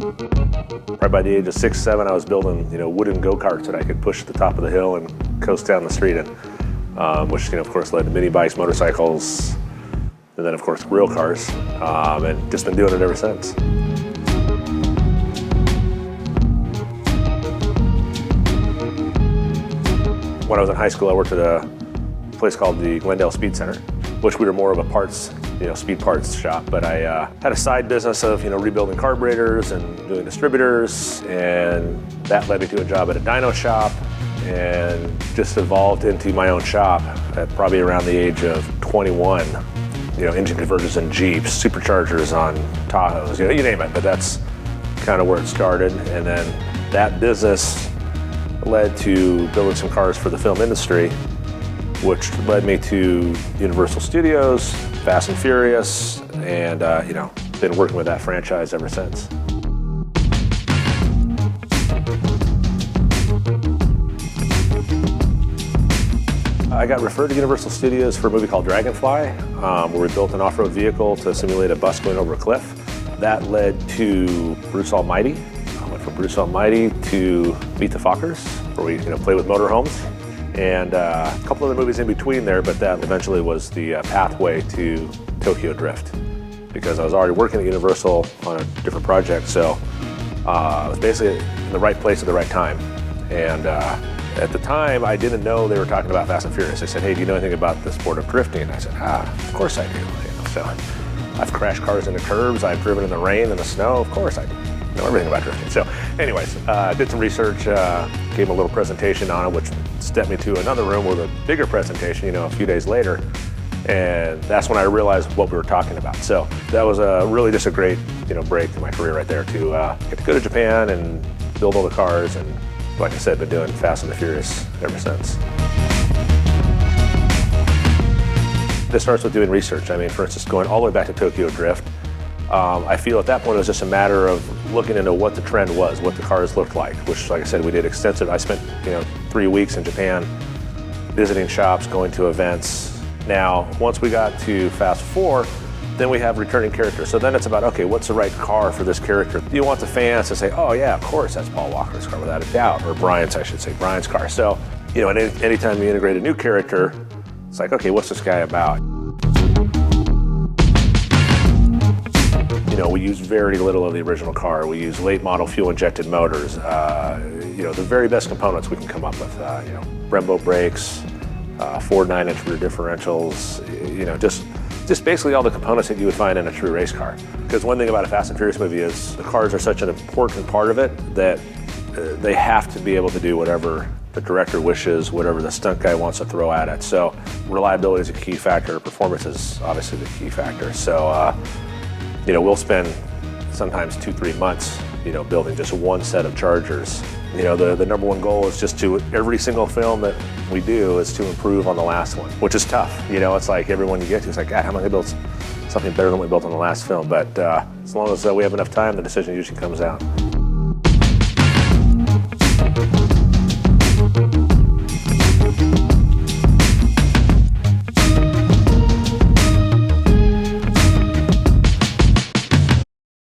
Right by the age of 6, 7, I was building, wooden go-karts that I could push at the top of the hill and coast down the street in, which, of course, led to mini bikes, motorcycles, and then, of course, real cars, and just been doing it ever since. When I was in high school, I worked at a place called the Glendale Speed Center, which we were more of a parts, speed parts shop. But I had a side business of, rebuilding carburetors and doing distributors, and that led me to a job at a dyno shop, and just evolved into my own shop at probably around the age of 21. Engine converters in Jeeps, superchargers on Tahoes, you name it. But that's kind of where it started, and then that business led to building some cars for the film industry, which led me to Universal Studios, Fast and Furious, and been working with that franchise ever since. I got referred to Universal Studios for a movie called Dragonfly, where we built an off-road vehicle to simulate a bus going over a cliff. That led to Bruce Almighty. I went from Bruce Almighty to Meet the Fockers, where we play with motorhomes, and a couple other movies in between there, but that eventually was the pathway to Tokyo Drift, because I was already working at Universal on a different project, so I was basically in the right place at the right time. And at the time, I didn't know they were talking about Fast and Furious. They said, "Hey, do you know anything about the sport of drifting?" And I said, of course I do. So I've crashed cars into curbs, I've driven in the rain and the snow, of course I know everything about drifting. So anyways, did some research, gave a little presentation on it, which stepped me to another room with a bigger presentation, a few days later. And that's when I realized what we were talking about. So that was really just a great, break in my career right there, to get to go to Japan and build all the cars, and like I said, been doing Fast and the Furious ever since. This starts with doing research. For instance, going all the way back to Tokyo Drift, I feel at that point it was just a matter of looking into what the trend was, what the cars looked like, which, like I said, we did extensive. I spent 3 weeks in Japan visiting shops, going to events. Now, once we got to Fast 4, then we have returning characters. So then it's about, okay, what's the right car for this character? You want the fans to say, oh yeah, of course, that's Paul Walker's car without a doubt, or Brian's, I should say, Brian's car. So, anytime you integrate a new character, it's like, okay, what's this guy about? We use very little of the original car. We use late model fuel injected motors. The very best components we can come up with. Brembo brakes, Ford 9-inch rear differentials. Just basically all the components that you would find in a true race car. Because one thing about a Fast and Furious movie is the cars are such an important part of it that they have to be able to do whatever the director wishes, whatever the stunt guy wants to throw at it. So reliability is a key factor. Performance is obviously the key factor. So, we'll spend sometimes 2-3 months, building just one set of chargers. The number one goal is just to, every single film that we do is to improve on the last one, which is tough. It's like everyone you get to, it's like, God, how am I gonna build something better than we built on the last film? But as long as we have enough time, the decision usually comes out.